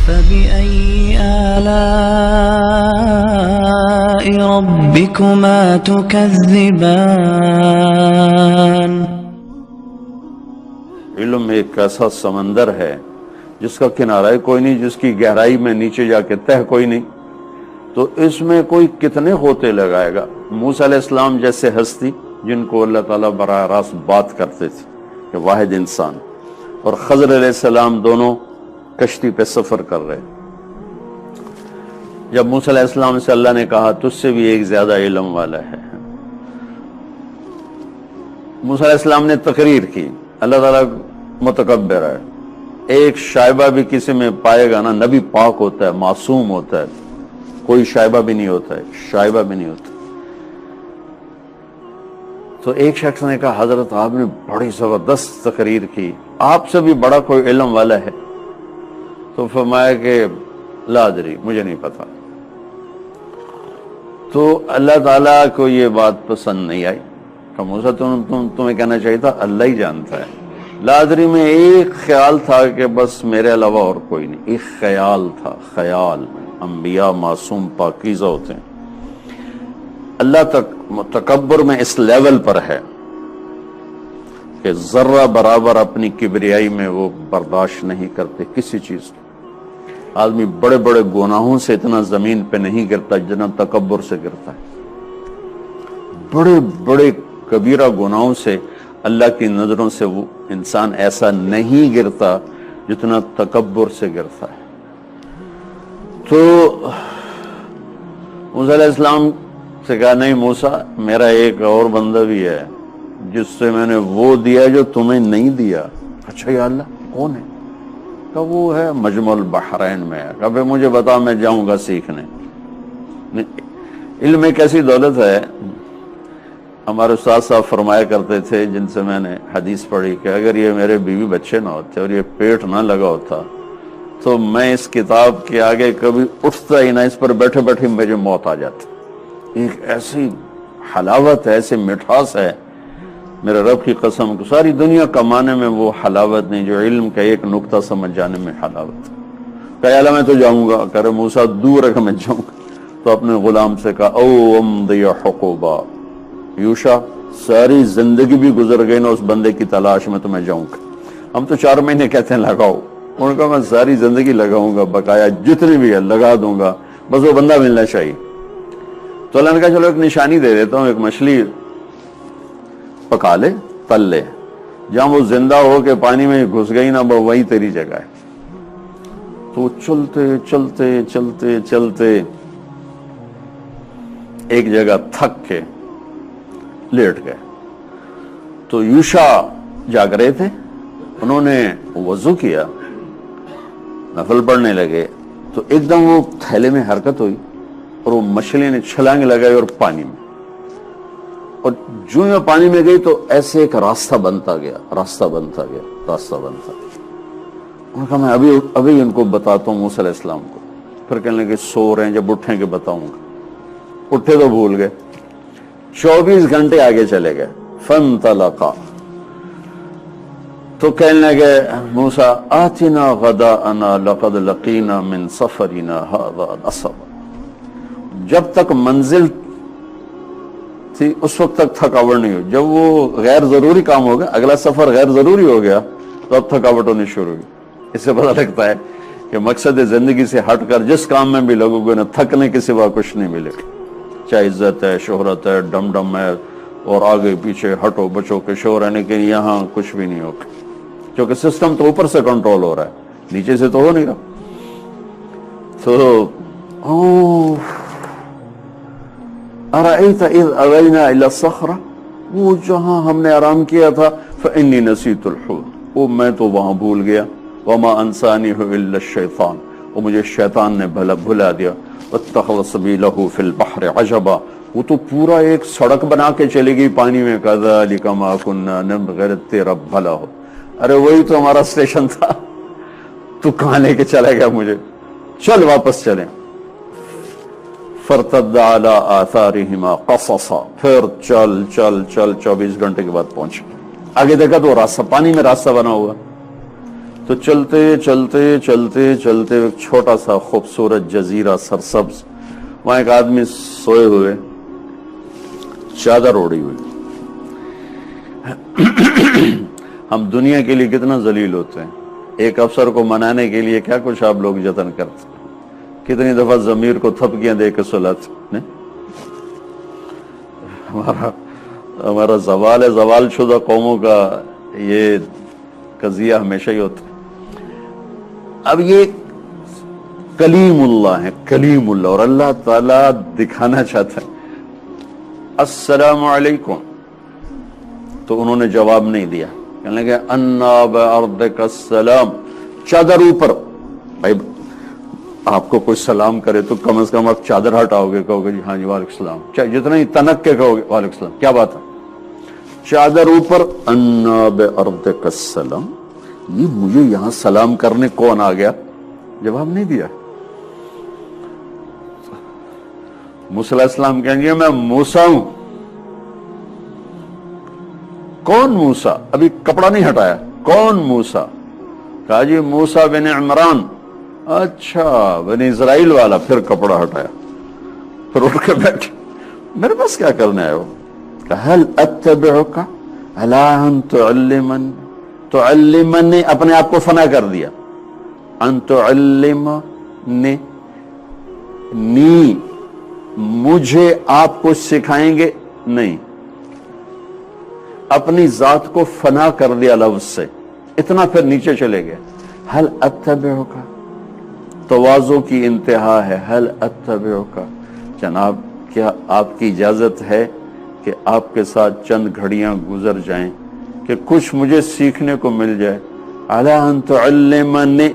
فبأي آلاء ربكما تكذبان؟ علم ایک ایسا سمندر ہے جس کا کنارہ کوئی نہیں، جس کی گہرائی میں نیچے جا کے تہ کوئی نہیں، تو اس میں کوئی کتنے غوطے لگائے گا۔ موسیٰ علیہ السلام جیسے ہستی جن کو اللہ تعالیٰ براہ راست بات کرتے تھے کہ واحد انسان، اور خضر علیہ السلام دونوں کشتی پہ سفر کر رہے۔ جب موسیٰ علیہ السلام سے اللہ نے کہا تجھ سے بھی ایک زیادہ علم والا ہے، موسیٰ علیہ السلام نے تقریر کی، اللہ تعالیٰ متکبر ہے، ایک شائبہ بھی کسی میں پائے گا نا، نبی پاک ہوتا ہے، معصوم ہوتا ہے، کوئی شائبہ بھی نہیں ہوتا ہے، شائبہ بھی نہیں ہوتا۔ تو ایک شخص نے کہا حضرت آپ نے بڑی زبردست تقریر کی، آپ سے بھی بڑا کوئی علم والا ہے؟ تو فرمایا کہ لا ادری، مجھے نہیں پتا۔ تو اللہ تعالیٰ کو یہ بات پسند نہیں آئی کہ موسیٰ تمہیں کہنا چاہیے تھا اللہ ہی جانتا ہے۔ لا ادری میں ایک خیال تھا کہ بس میرے علاوہ اور کوئی نہیں، ایک خیال تھا، خیال۔ انبیاء معصوم پاکیزہ ہوتے ہیں، اللہ تک تکبر میں اس لیول پر ہے کہ ذرہ برابر اپنی کبریائی میں وہ برداشت نہیں کرتے کسی چیز کو۔ آدمی بڑے بڑے گناہوں سے اتنا زمین پہ نہیں گرتا جتنا تکبر سے گرتا ہے، بڑے بڑے کبیرہ گناہوں سے اللہ کی نظروں سے وہ انسان ایسا نہیں گرتا جتنا تکبر سے گرتا ہے۔ تو موسیٰ علیہ السلام سے کہا نہیں موسیٰ، میرا ایک اور بندہ بھی ہے جس سے میں نے وہ دیا جو تمہیں نہیں دیا۔ اچھا یا اللہ کون ہے؟ کہ وہ ہے مجمع البحرین میں ہے۔ کہ مجھے بتا، میں جاؤں گا سیکھنے۔ علم ایک ایسی دولت ہے، ہمارے استاد صاحب فرمایا کرتے تھے جن سے میں نے حدیث پڑھی کہ اگر یہ میرے بیوی بچے نہ ہوتے اور یہ پیٹ نہ لگا ہوتا تو میں اس کتاب کے آگے کبھی اٹھتا ہی نہ، اس پر بیٹھے بیٹھے مجھے موت آ جاتی۔ ایک ایسی حلاوت ہے، ایسی مٹھاس ہے، میرے رب کی قسم کو ساری دنیا کمانے میں وہ حلاوت نہیں جو علم کا ایک نقطہ سمجھ جانے میں حلاوت۔ کہ اللہ میں تو جاؤں گا، کہہ رہے موسیٰ دور ہے کہ میں جاؤں گا۔ تو اپنے غلام سے کہا او امضی حقوبا، یوشا ساری زندگی بھی گزر گئی نا اس بندے کی تلاش میں، تو میں جاؤں گا۔ ہم تو 4 مہینے کہتے ہیں لگاؤ، انہوں نے کہا میں ساری زندگی لگاؤں گا، بقایا جتنی بھی ہے لگا دوں گا، بس وہ بندہ ملنا چاہیے۔ تو اللہ نے کہا چلو ایک نشانی دے دیتا ہوں، ایک مچھلی پکا لے، تل لے، جہاں وہ زندہ ہو کے پانی میں گھس گئی نا وہی تیری جگہ ہے۔ تو چلتے چلتے چلتے چلتے ایک جگہ تھک کے لیٹ گئے۔ تو یوشا جاگ رہے تھے، انہوں نے وضو کیا، نفل پڑھنے لگے، تو ایک دم وہ تھیلے میں حرکت ہوئی اور وہ مچھلی نے چھلانگ لگائی اور پانی میں، اور جو میں پانی میں گئی تو ایسے ایک راستہ بنتا گیا، راستہ بنتا گیا، راستہ بنتا گیا۔ انہوں نے کہا میں ابھی ان کو بتاتا ہوں موسیٰ علیہ السلام کو۔ پھر کہنے لگے سو رہے ہیں، جب اٹھیں گے بتاؤں گا۔ اٹھے تو بھول گئے، 24 گھنٹے آگے چلے گئے۔ فانطلقا، تو کہنے لگے موسیٰ آتنا غداءنا لقد لقینا من سفرنا هذا نصبا۔ جب تک منزل تھی اس وقت تک تھکاوٹ نہیں ہوئی، جب وہ غیر ضروری کام ہو گیا، اگلا سفر غیر ضروری ہو گیا تو اب تھکاوٹ ہونی شروع ہوئی۔ اس سے پتہ لگتا ہے کہ مقصد زندگی سے ہٹ کر جس کام میں بھی لگو گے نا، تھکنے کے سوا کچھ نہیں ملے گا، چاہے عزت ہے، شہرت ہے، ڈم ڈم ہے، اور آگے پیچھے ہٹو بچو کے شور ہے، لیکن یہاں کچھ بھی نہیں ہوگا کیونکہ سسٹم تو اوپر سے کنٹرول ہو رہا ہے، نیچے سے تو ہو نہیں رہا۔ تو ارأیت اذ اوینا الی الصخرہ، وہ جہاں ہم نے آرام کیا تھا، فانی نسیت الحوت، وہ میں تو وہاں بھول گیا، وما انسانیہ الا الشیطان، وہ مجھے شیطان نے بھلا دیا، واتخذ سبیلہ فی البحر عجبا، وہ تو پورا ایک سڑک بنا کے چلے گئی پانی میں، کذالک ما کنا نبغی، تیرا بھلا ہو۔ ارے وہی تو ہمارا اسٹیشن تھا، تو کہاں لے کے چلا گیا مجھے، چل واپس چلیں۔ فرتد علی آثارہما قصصا، پھر چل چل چل 24 گھنٹے کے بعد پہنچے، آگے دیکھا تو راستہ، پانی میں راستہ بنا ہوا۔ تو چلتے چلتے چلتے چلتے ایک چھوٹا سا خوبصورت جزیرہ سرسبز، وہاں ایک آدمی سوئے ہوئے، چادر اوڑھی ہوئی۔ ہم دنیا کے لیے کتنا ذلیل ہوتے ہیں، ایک افسر کو منانے کے لیے کیا کچھ آپ لوگ جتن کرتے ہیں، کتنی دفعہ ضمیر کو تھپکیاں دے کے سلاتے ہیں۔ ہمارا زوال ہے، زوال شدہ قوموں کا یہ قضیہ ہمیشہ ہی ہوتا ہے۔ اب یہ کلیم اللہ ہے، کلیم اللہ، اور اللہ تعالیٰ دکھانا چاہتا ہے السلام علیکم، تو انہوں نے جواب نہیں دیا، کہنے لگے انا بارضک السلام، چادر اوپر۔ بھائی آپ کو کوئی سلام کرے تو کم از کم آپ چادر ہٹاؤ گے، کہو گے جی ہاں جی وعلیکم السلام، چاہے جتنا ہی تنک کے کہو گے وعلیکم السلام، کیا بات ہے؟ چادر اوپر، انا بارضک السلام، یہ مجھے یہاں سلام کرنے کون آ گیا؟ جواب نہیں دیا۔ موسیٰ علیہ السلام کہیں گے میں موسیٰ ہوں۔ کون موسیٰ؟ ابھی کپڑا نہیں ہٹایا، کون موسیٰ؟ کہا جی موسیٰ بن عمران۔ اچھا بنی اسرائیل والا، پھر کپڑا ہٹایا، پھر اٹھ کے بیٹھے، میرے پاس کیا کرنا ہے؟ وہ هل اتبعک علی ان تعلمنی، اپنے آپ کو فنا کر دیا، ان تعلمنی، مجھے آپ کو سکھائیں گے نہیں، اپنی ذات کو فنا کر دیا لفظ سے، اتنا پھر نیچے چلے گئے۔ هل اتبعک، تواضع کی انتہا ہے، هل اتبعک، جناب کیا آپ کی اجازت ہے کہ آپ کے ساتھ چند گھڑیاں گزر جائیں کہ کچھ مجھے سیکھنے کو مل جائے؟ علی ان تعلمنی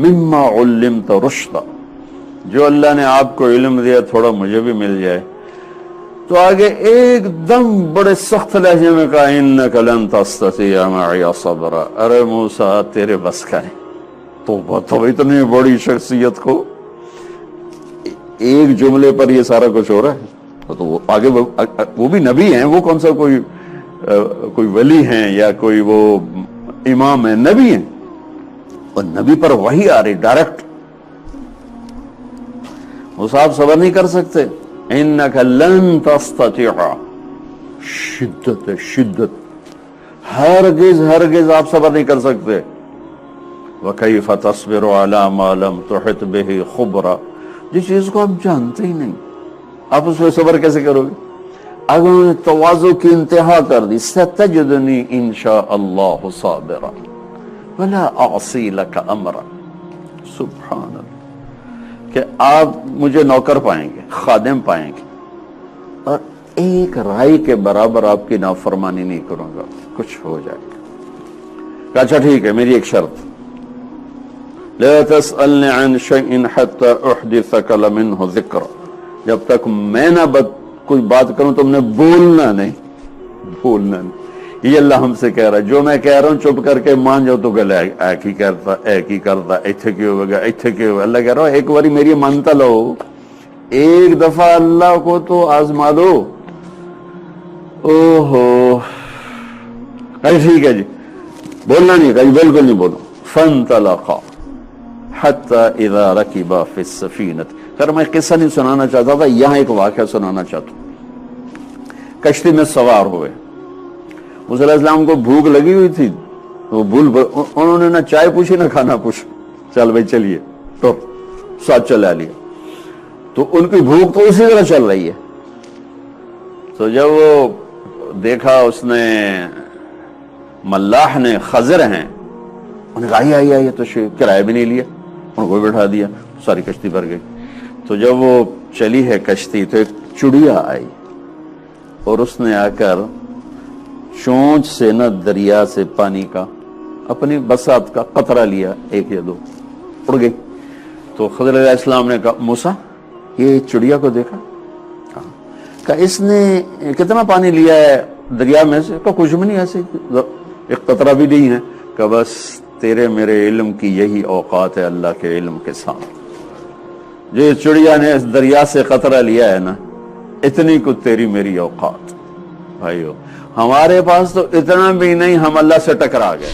مما علمت رشدا، جو اللہ نے آپ کو علم دیا تھوڑا مجھے بھی مل جائے۔ تو آگے ایک دم بڑے سخت لہجے میں کہا انک لن تستطیع معی صبرا، ارے موسیٰ تیرے بس کا ہے۔ تو اتنی بڑی شخصیت کو ایک جملے پر یہ سارا کچھ ہو رہا ہے، تو وہ آگے وہ بھی نبی ہیں، وہ کون سا کوئی ولی ہیں یا کوئی وہ امام ہیں، نبی ہیں، اور نبی پر وحی آ رہی ڈائریکٹ۔ موسیٰ آپ صبر نہیں کر سکتے، انک لن تستطیع، شدت ہے، شدت، ہرگز ہرگز آپ صبر نہیں کر سکتے۔ وَكَيْفَ تَصْبِرُ عَلَى مَا لَمْ تُحِطْ بِهِ خُبْرًا، جس چیز کو آپ جانتے ہی نہیں آپ اس پہ صبر کیسے کرو گے؟ اگر انہوں نے تواضع کی انتہا کر دی، سَتَجِدُنِي إِن شَاءَ اللَّهُ صَابِرًا وَلَا أَعْصِي لَكَ أَمْرًا، سبحان اللہ، کہ آپ مجھے نوکر پائیں گے، خادم پائیں گے، اور ایک رائی کے برابر آپ کی نافرمانی نہیں کروں گا، کچھ ہو جائے گا۔ اچھا ٹھیک ہے، میری ایک شرط، لا تسألنی عن شيء حتى احدثك منه ذکر، جب تک میں نہ کوئی بات کروں تم نے بولنا نہیں، بولنا نہیں۔ یہ اللہ ہم سے کہہ رہا ہے، جو میں کہہ رہا ہوں چپ کر کے مان جاؤ تو گلے ایک ہی کرتا، ایک ہی کرتا، ایتھے کیوں ہوگا، ایتھے کیوں ہوگا۔ اللہ کہہ رہا ہو ایک باری میری مانتا لو، ایک دفعہ اللہ کو تو آزما دو۔ اوہو، ٹھیک ہے جی، بولنا نہیں، کہیں بالکل نہیں بولو۔ فانطلقا حتی اذا رکبا فی السفینۃ، خیر میں قصہ نہیں سنانا چاہتا تھا، یہاں ایک واقعہ سنانا چاہتا ہوں۔ کشتی میں سوار ہوئے، موسیٰ علیہ السلام کو بھوک لگی ہوئی تھی، وہ انہوں نے نہ چائے پوچھی نہ کھانا پوچھا، چل بھائی چلیے، تو ساتھ چلا لیا، تو ان کی بھوک تو اسی طرح چل رہی ہے۔ تو جب وہ دیکھا اس نے، ملاح نے، خضر ہیں، انہوں نے کہا آئیے تو کرایہ بھی نہیں لیا، ان کو بٹھا دیا، ساری کشتی بھر گئی۔ تو جب وہ چلی ہے کشتی تو ایک چڑیا آئی، اور اس نے آ کر چونچ سے نہ دریا سے پانی کا اپنی بساط کا قطرہ لیا، ایک یا دو، اڑ گئی۔ تو خضر علیہ السلام نے کہا موسیٰ یہ چڑیا کو دیکھا؟ کہا اس نے کتنا پانی لیا ہے دریا میں سے؟ کہا کچھ بھی نہیں، ایسے ایک قطرہ بھی نہیں ہے۔ کہ بس تیرے میرے علم کی یہی اوقات ہے اللہ کے علم کے سامنے، جو چڑیا نے اس دریا سے قطرہ لیا ہے نا، اتنی کو تیری میری اوقات۔ بھائیو ہمارے پاس تو اتنا بھی نہیں، ہم اللہ سے ٹکرا گئے۔